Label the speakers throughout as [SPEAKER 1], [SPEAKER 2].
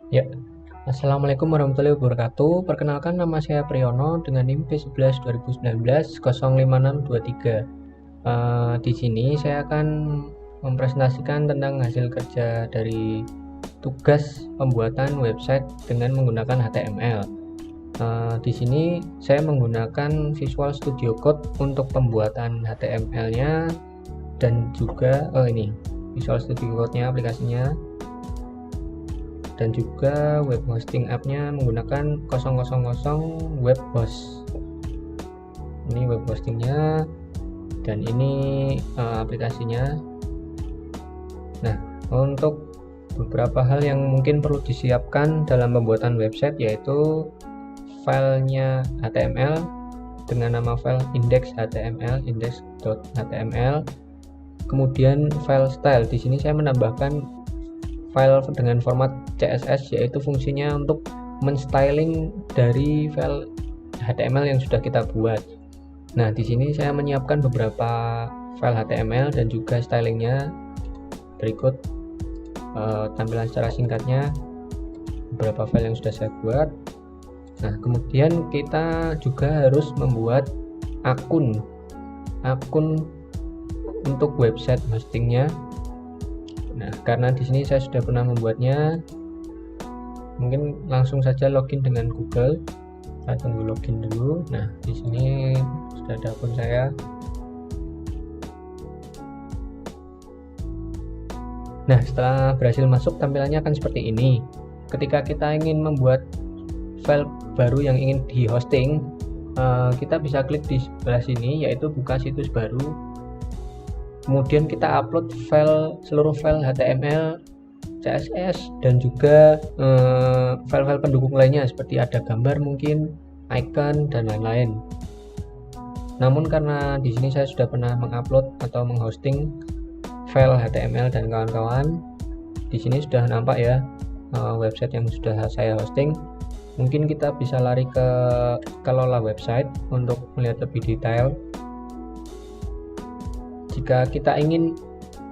[SPEAKER 1] Ya, Assalamualaikum warahmatullahi wabarakatuh. Perkenalkan, nama saya Priyono dengan NIM P11 2019 05623. Di sini saya akan mempresentasikan tentang hasil kerja dari tugas pembuatan website dengan menggunakan HTML. Di sini saya menggunakan Visual Studio Code untuk pembuatan HTML-nya dan juga ini Visual Studio Code-nya, aplikasinya, dan juga web hosting app-nya menggunakan 000 web host. Ini web hostingnya dan ini aplikasinya. Nah, untuk beberapa hal yang mungkin perlu disiapkan dalam pembuatan website yaitu filenya HTML dengan nama file index.html, index.html. Kemudian file style. Di sini saya menambahkan file dengan format CSS, yaitu fungsinya untuk menstyling dari file HTML yang sudah kita buat. Nah, di sini saya menyiapkan beberapa file HTML dan juga stylingnya. Berikut tampilan secara singkatnya beberapa file yang sudah saya buat. Nah, kemudian kita juga harus membuat akun untuk website hostingnya. Nah, karena di sini saya sudah pernah membuatnya, mungkin langsung saja login dengan Google. Saya tunggu login dulu. Nah, di sini sudah ada akun saya. Nah, setelah berhasil masuk, tampilannya akan seperti ini. Ketika kita ingin membuat file baru yang ingin di hosting, kita bisa klik di sebelah sini, yaitu buka situs baru. Kemudian kita upload seluruh file HTML, CSS, dan juga file-file pendukung lainnya seperti ada gambar mungkin, icon, dan lain-lain. Namun karena di sini saya sudah pernah mengupload atau menghosting file HTML dan kawan-kawan, di sini sudah nampak ya website yang sudah saya hosting. Mungkin kita bisa lari ke kelola website untuk melihat lebih detail. Jika kita ingin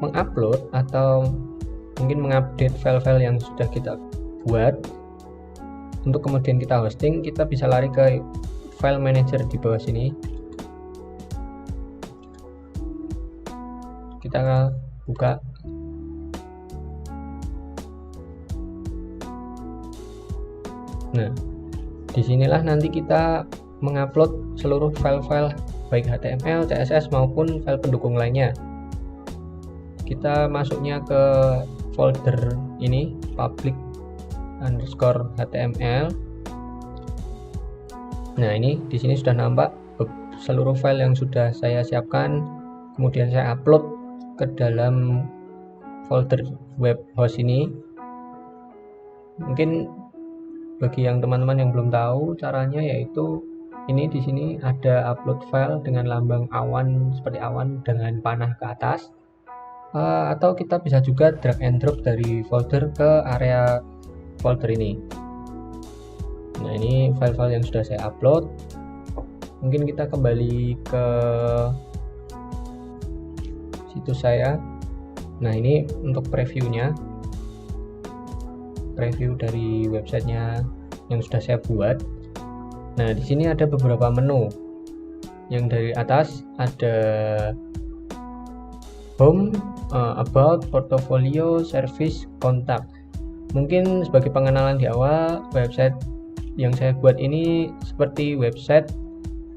[SPEAKER 1] mengupload atau mungkin mengupdate file-file yang sudah kita buat untuk kemudian kita hosting, kita bisa lari ke file manager di bawah sini. Kita buka. Nah, disinilah nanti kita mengupload seluruh file-file baik HTML, CSS maupun file pendukung lainnya. Kita masuknya ke folder ini, public_html. Nah, ini di sini sudah nampak seluruh file yang sudah saya siapkan. Kemudian saya upload ke dalam folder web host ini. Mungkin bagi yang teman-teman yang belum tahu caranya, yaitu ini di sini ada upload file dengan lambang awan, seperti awan dengan panah ke atas, atau kita bisa juga drag and drop dari folder ke area folder ini. Nah, ini file-file yang sudah saya upload. Mungkin kita kembali ke situs saya. Nah, ini untuk previewnya, preview dari websitenya yang sudah saya buat. Nah, di sini ada beberapa menu. Yang dari atas ada home, about, portfolio, service, contact. Mungkin sebagai pengenalan di awal, website yang saya buat ini seperti website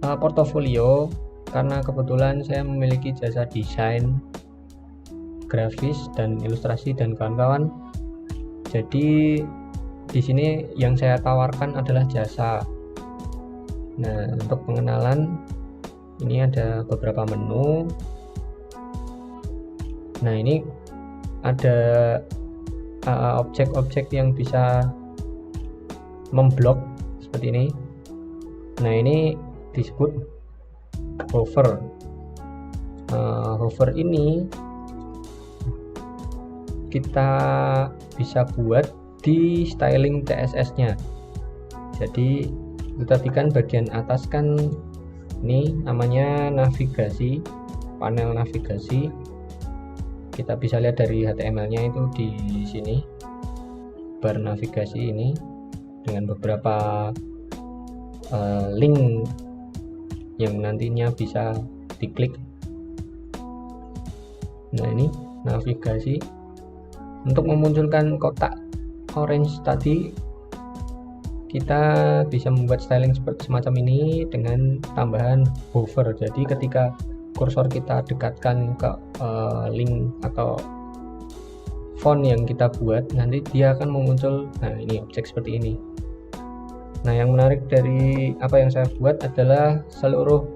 [SPEAKER 1] portofolio, karena kebetulan saya memiliki jasa desain, grafis, dan ilustrasi dan kawan-kawan. Jadi di sini yang saya tawarkan adalah jasa. Nah, untuk pengenalan ini ada beberapa menu. Nah, ini ada objek-objek yang bisa memblok seperti ini. Nah, ini disebut hover. Hover ini kita bisa buat di styling CSS-nya. Jadi tadi kan bagian atas kan ini namanya navigasi, panel navigasi. Kita bisa lihat dari HTML-nya itu di sini. bar navigasi ini dengan beberapa link yang nantinya bisa diklik. Nah, ini navigasi. Untuk memunculkan kotak orange tadi, kita bisa membuat styling seperti semacam ini dengan tambahan hover. Jadi ketika kursor kita dekatkan ke link atau font yang kita buat, nanti dia akan memuncul, nah ini objek seperti ini. Nah, yang menarik dari apa yang saya buat adalah seluruh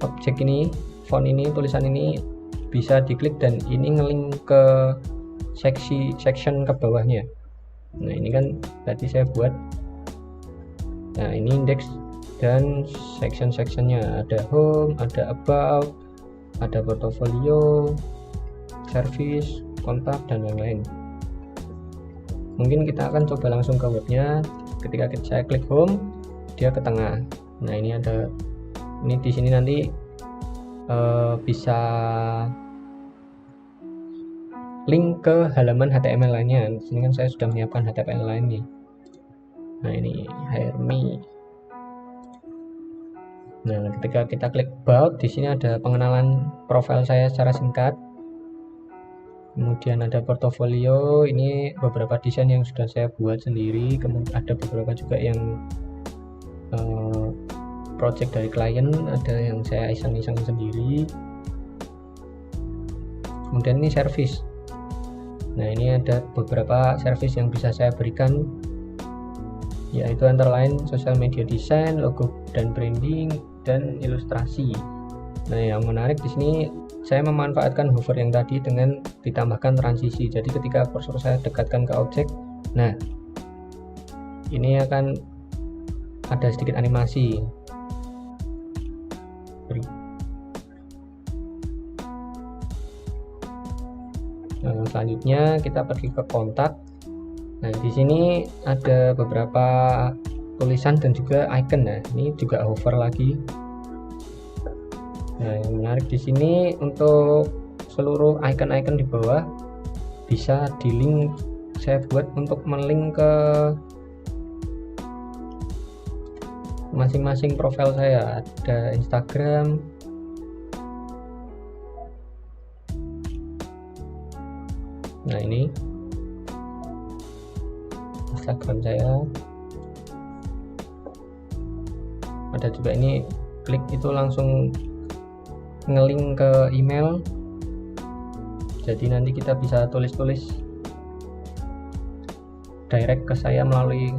[SPEAKER 1] objek ini, font ini, tulisan ini bisa diklik dan ini ngelink ke section ke bawahnya. Nah, ini kan tadi saya buat. Nah, ini index dan section-sectionnya, ada home, ada about, ada portfolio, service, kontak, dan lain-lain. Mungkin kita akan coba langsung ke webnya. Ketika saya klik home, dia ke tengah. Nah, ini ada, ini di sini nanti bisa link ke halaman HTML lainnya. Di sini kan saya sudah menyiapkan HTML lain nih. Nah, ini hire me. Nah, ketika kita klik about, di sini ada pengenalan profil saya secara singkat. Kemudian ada portofolio, ini beberapa desain yang sudah saya buat sendiri. Kemudian ada beberapa juga yang project dari klien, ada yang saya iseng-iseng sendiri. Kemudian ini service. Nah, ini ada beberapa service yang bisa saya berikan, yaitu antara lain social media design, logo dan branding, dan ilustrasi. Nah, yang menarik di sini saya memanfaatkan hover yang tadi dengan ditambahkan transisi. Jadi ketika kursor saya dekatkan ke objek, nah ini akan ada sedikit animasi. Nah, selanjutnya kita pergi ke kontak. Nah, di sini ada beberapa tulisan dan juga icon. Nah, ini juga hover lagi. Nah, yang menarik di sini untuk seluruh icon-icon di bawah bisa di link, saya buat untuk melink ke masing-masing profil saya. Ada Instagram, nah ini Instagram saya, ada juga ini, klik itu langsung ngelink ke email. Jadi nanti kita bisa tulis-tulis direct ke saya melalui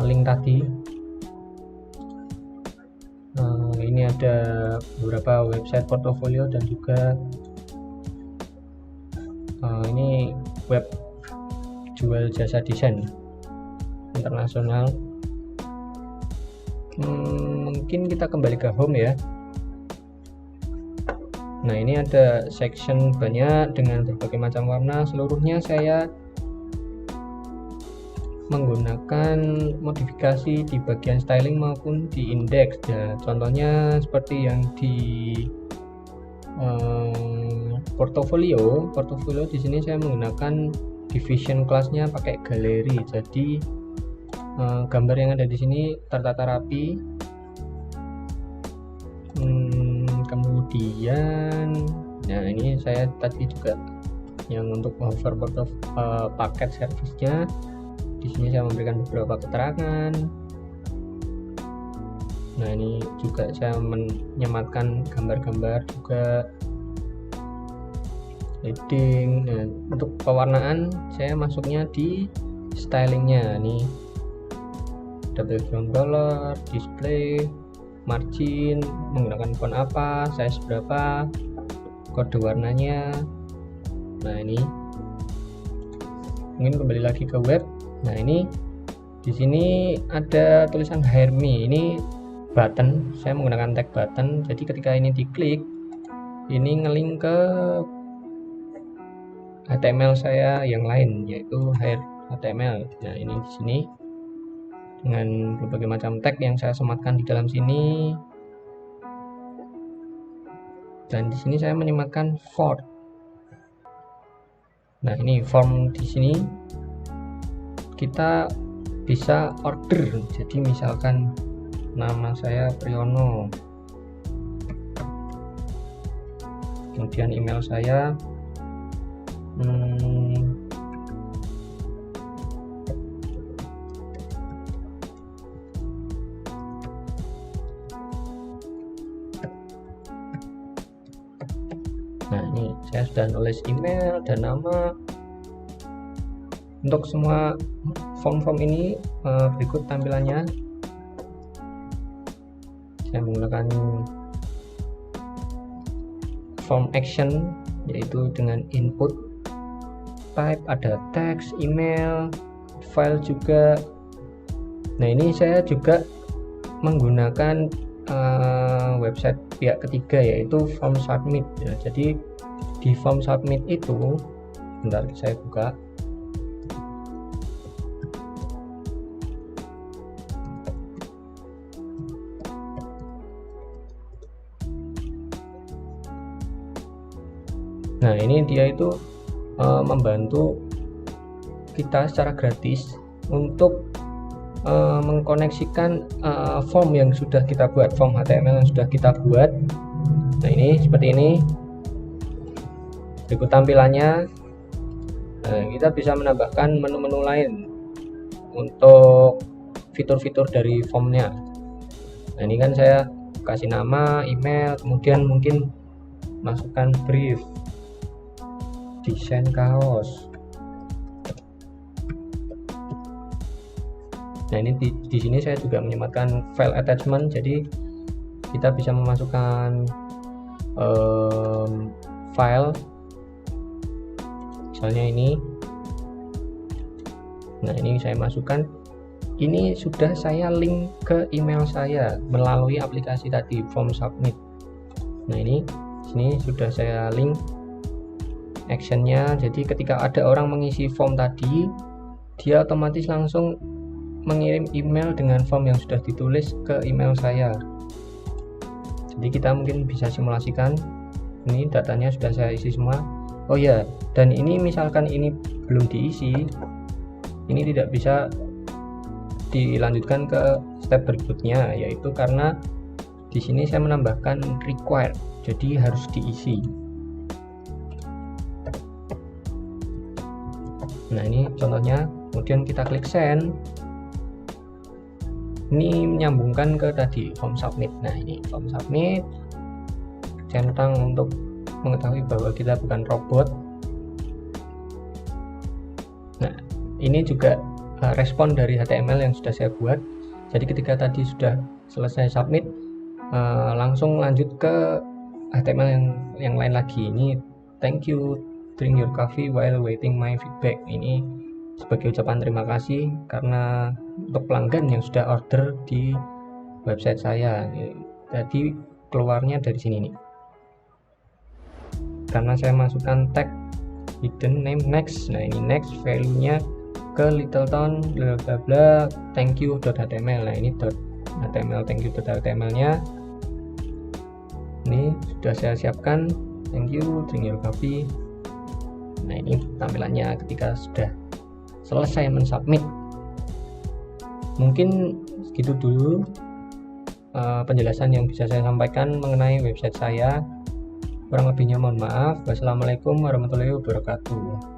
[SPEAKER 1] link tadi. Ini ada beberapa website portofolio dan juga ini web jual jasa desain internasional. Mungkin kita kembali ke home ya. Nah, ini ada section banyak dengan berbagai macam warna. Seluruhnya saya menggunakan modifikasi di bagian styling maupun di index. Nah, contohnya seperti yang di portofolio di sini saya menggunakan division kelasnya pakai galeri. Jadi gambar yang ada di sini tertata rapi. Kemudian, nah ini saya tadi juga yang untuk hover paket servisnya. Di sini saya memberikan beberapa keterangan. Nah, ini juga saya menyematkan gambar-gambar juga, heading. Nah, untuk pewarnaan saya masuknya di stylingnya. Nih ada background color, display, margin, menggunakan font apa, size berapa, kode warnanya. Nah, ini mungkin kembali lagi ke web. Nah, ini di sini ada tulisan hire me, ini button, saya menggunakan tag button. Jadi ketika ini diklik, ini ngelink ke HTML saya yang lain, yaitu hire HTML. Nah, ini di sini dengan berbagai macam tag yang saya sematkan di dalam sini. Dan di sini saya menyematkan font. Nah, ini form di sini kita bisa order. Jadi misalkan nama saya Priyono, kemudian email saya nah ini saya sudah nulis email dan nama. Untuk semua form-form ini berikut tampilannya. Saya menggunakan form action, yaitu dengan input type, ada teks, email, file juga. Nah, ini saya juga menggunakan website pihak ketiga, yaitu form submit ya. Jadi di form submit itu, bentar saya buka. Nah, ini dia itu membantu kita secara gratis untuk mengkoneksikan form yang sudah kita buat, form HTML yang sudah kita buat. Nah, ini seperti ini berikut tampilannya. Nah, kita bisa menambahkan menu-menu lain untuk fitur-fitur dari formnya. Nah, ini kan saya kasih nama, email, kemudian mungkin masukkan brief, desain kaos. Nah, ini di sini saya juga menyematkan file attachment, jadi kita bisa memasukkan file, misalnya ini. Nah, ini saya masukkan. Ini sudah saya link ke email saya melalui aplikasi tadi, form submit. Nah, ini sini sudah saya link actionnya. Jadi ketika ada orang mengisi form tadi, dia otomatis langsung mengirim email dengan form yang sudah ditulis ke email saya. Jadi kita mungkin bisa simulasikan. Ini datanya sudah saya isi semua. Oh ya, dan ini misalkan ini belum diisi, ini tidak bisa dilanjutkan ke step berikutnya, yaitu karena di sini saya menambahkan required, jadi harus diisi. Nah, ini contohnya. Kemudian kita klik send. Ini menyambungkan ke tadi form submit. Nah, ini form submit, centang untuk mengetahui bahwa kita bukan robot. Nah, ini juga respon dari HTML yang sudah saya buat. Jadi ketika tadi sudah selesai submit, langsung lanjut ke HTML yang lain lagi. Ini thank you, drink your coffee while waiting my feedback. Ini sebagai ucapan terima kasih karena untuk pelanggan yang sudah order di website saya. Jadi keluarnya dari sini nih, karena saya masukkan tag hidden name next. Nah, ini next value-nya ke Littleton bla bla bla thank you.html. Nah, ini .html thank you.html nya ini sudah saya siapkan. Thank you, drink your coffee. Nah, ini tampilannya ketika sudah selesai mensubmit. Mungkin segitu dulu penjelasan yang bisa saya sampaikan mengenai website saya. Kurang lebihnya mohon maaf. Wassalamualaikum warahmatullahi wabarakatuh.